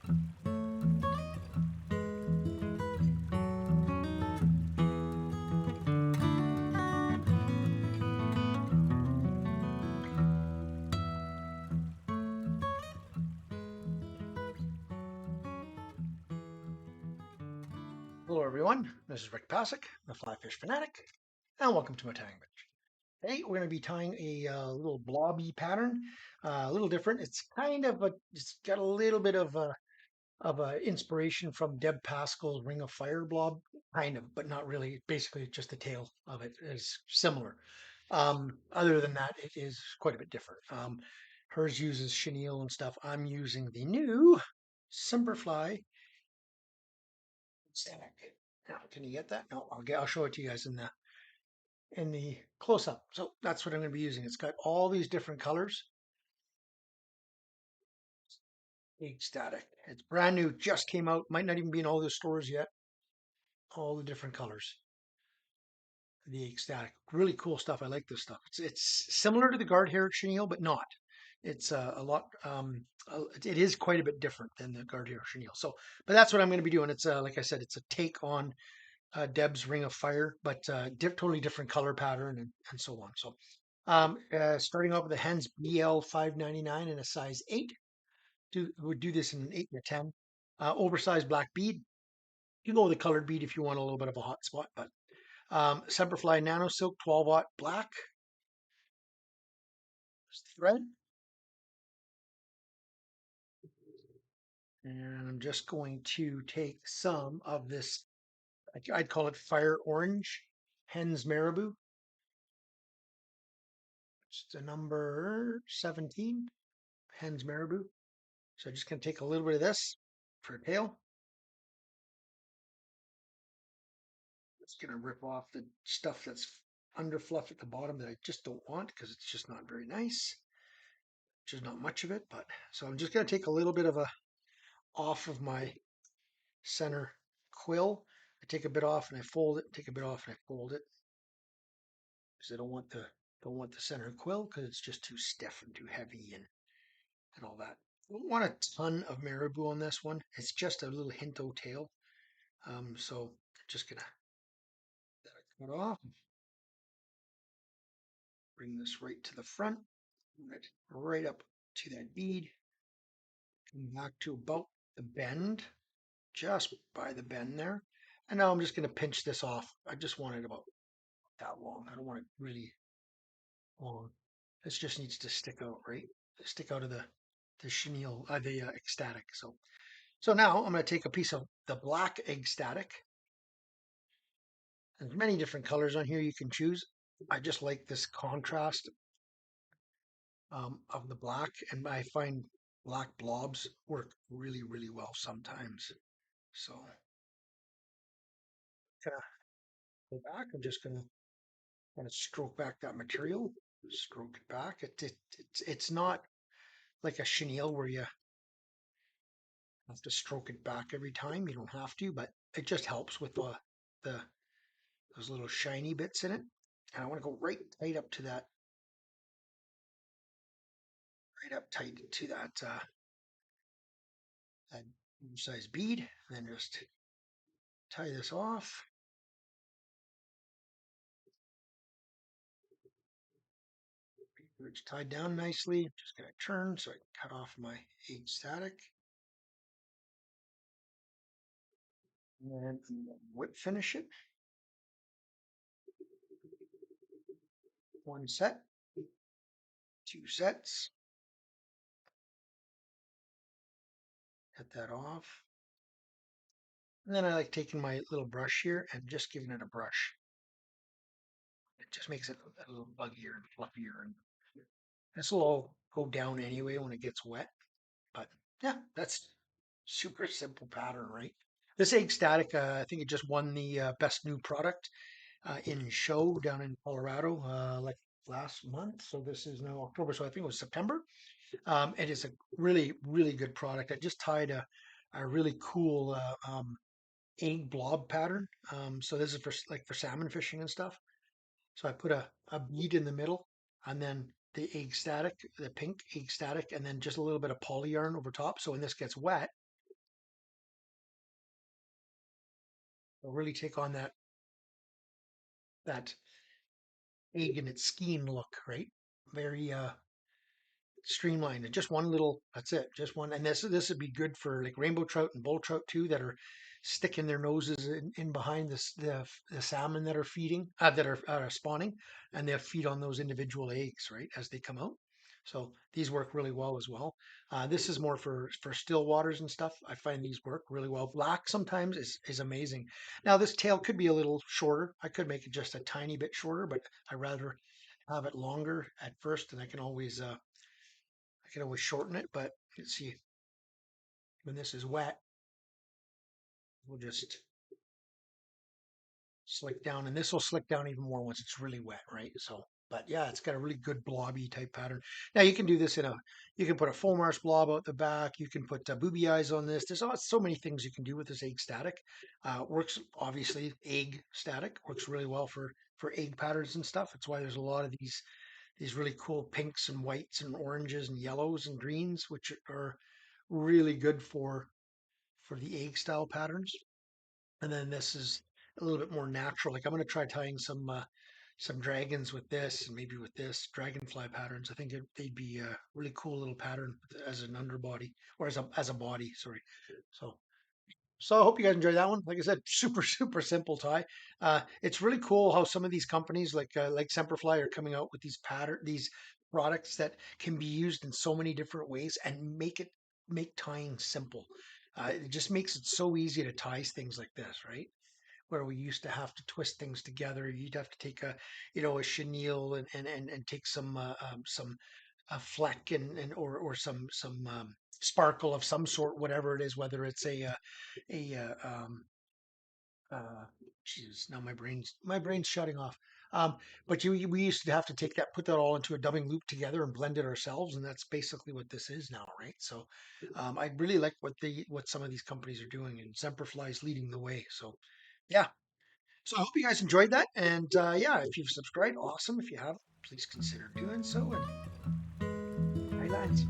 Hello everyone, this is Rick Passek, the FlyFish Fanatic, and welcome to my tying bench. Today we're going to be tying a little blobby pattern, a little different. It's got a little bit of inspiration from Deb Paskel's Ring of Fire blob, kind of, but not really. Basically, just the tail of it is similar. Other than that, it is quite a bit different. Hers uses chenille and stuff. I'm using the new Semperfli Eggtastic. Now, can you get that? No, I'll show it to you guys in the close up. So that's what I'm going to be using. It's got all these different colors. Eggtastic. It's brand new, just came out. Might not even be in all the stores yet. All the different colors. The Eggtastic. Really cool stuff. I like this stuff. It's similar to the guard hair chenille, but not. It's a lot. It is quite a bit different than the guard hair chenille. So, but that's what I'm going to be doing. It's like I said, it's a take on Deb's Ring of Fire, but totally different color pattern and so on. So starting off with the Hens BL599 in a size 8. Would do this in an 8 and a 10. Oversized black bead. You can go with a colored bead if you want a little bit of a hot spot, but Semperfli NanoSilk 12-aught black. Thread. And I'm just going to take some of this, I'd call it fire orange, Hens Marabou. It's the number 17, Hens Marabou. So I'm just going to take a little bit of this for a tail. Just going to rip off the stuff that's under fluff at the bottom that I just don't want because it's just not very nice. Just not much of it, but so I'm just going to take a little bit of a off of my center quill. I take a bit off and I fold it, take a bit off and I fold it. Because I don't want the center quill because it's just too stiff and too heavy and all that. I don't want a ton of marabou on this one. It's just a little hinto tail. So just gonna cut off. Bring this right to the front, right up to that bead. Come back to about the bend, just by the bend there. And now I'm just going to pinch this off. I just want it about that long. I don't want it really long. This just needs to stick out, right? Stick out of the chenille, the ecstatic. So now I'm going to take a piece of the black Eggtastic. There's many different colors on here you can choose. I just like this contrast of the black, and I find black blobs work really, really well sometimes. So gonna go back. I'm just gonna kind of stroke back that material, stroke it back. It's not like a chenille where you have to stroke it back every time. You don't have to, but it just helps with the those little shiny bits in it. And I want to go right tight up to that, right up tight to that size bead, and then just tie this off. It's tied down nicely. I'm just going to turn so I can cut off my Eggtastic. And then I'm going to whip finish it. One set, two sets. Cut that off. And then I like taking my little brush here and just giving it a brush. It just makes it a little buggier and fluffier. And this will all go down anyway when it gets wet. But yeah, that's super simple pattern, right? This Eggtastic, I think it just won the best new product in show down in Colorado like last month. So this is now October, so I think it was September. It is a really, really good product. I just tied a really cool egg blob pattern. So this is for salmon fishing and stuff. So I put a bead in the middle and then the Eggtastic, the pink Eggtastic, and then just a little bit of poly yarn over top. So when this gets wet, It'll really take on that egg and its skein look, right? Very streamlined and just one little, that's it, just one. And this would be good for like rainbow trout and bull trout too, that are sticking their noses in behind the salmon that are feeding, that are spawning, and they'll feed on those individual eggs, right, as they come out. So these work really well as well. This is more for still waters and stuff. I find these work really well. Black sometimes is amazing. Now this tail could be a little shorter. I could make it just a tiny bit shorter, but I rather have it longer at first, and I can always shorten it. But let's see, when this is wet, we'll just slick down, and this will slick down even more once it's really wet, right? So, but yeah, it's got a really good blobby type pattern. Now you can do this you can put a full marsh blob out the back. You can put booby eyes on this. There's so many things you can do with this egg static. Works obviously egg static works really well for egg patterns and stuff. That's why there's a lot of these really cool pinks and whites and oranges and yellows and greens, which are really good for the egg style patterns. And then this is a little bit more natural. Like I'm going to try tying some dragons with this and maybe with this dragonfly patterns. I think they'd be a really cool little pattern as an underbody or as a body. Sorry. So so I hope you guys enjoyed that one. Like I said, super simple tie. It's really cool how some of these companies like Semperfli are coming out with these products that can be used in so many different ways and make tying simple. It just makes it so easy to tie things like this, right? Where we used to have to twist things together. You'd have to take a chenille and take some a fleck or some sparkle of some sort, whatever it is, whether it's a uh, geez, now my brain's shutting off. But we used to have to take that, put that all into a dubbing loop together and blend it ourselves, and that's basically what this is now, right? So I really like what some of these companies are doing, and Semperfli is leading the way. So yeah, so I hope you guys enjoyed that. And yeah, if you've subscribed, awesome. If you haven't, please consider doing so. And hi, lads.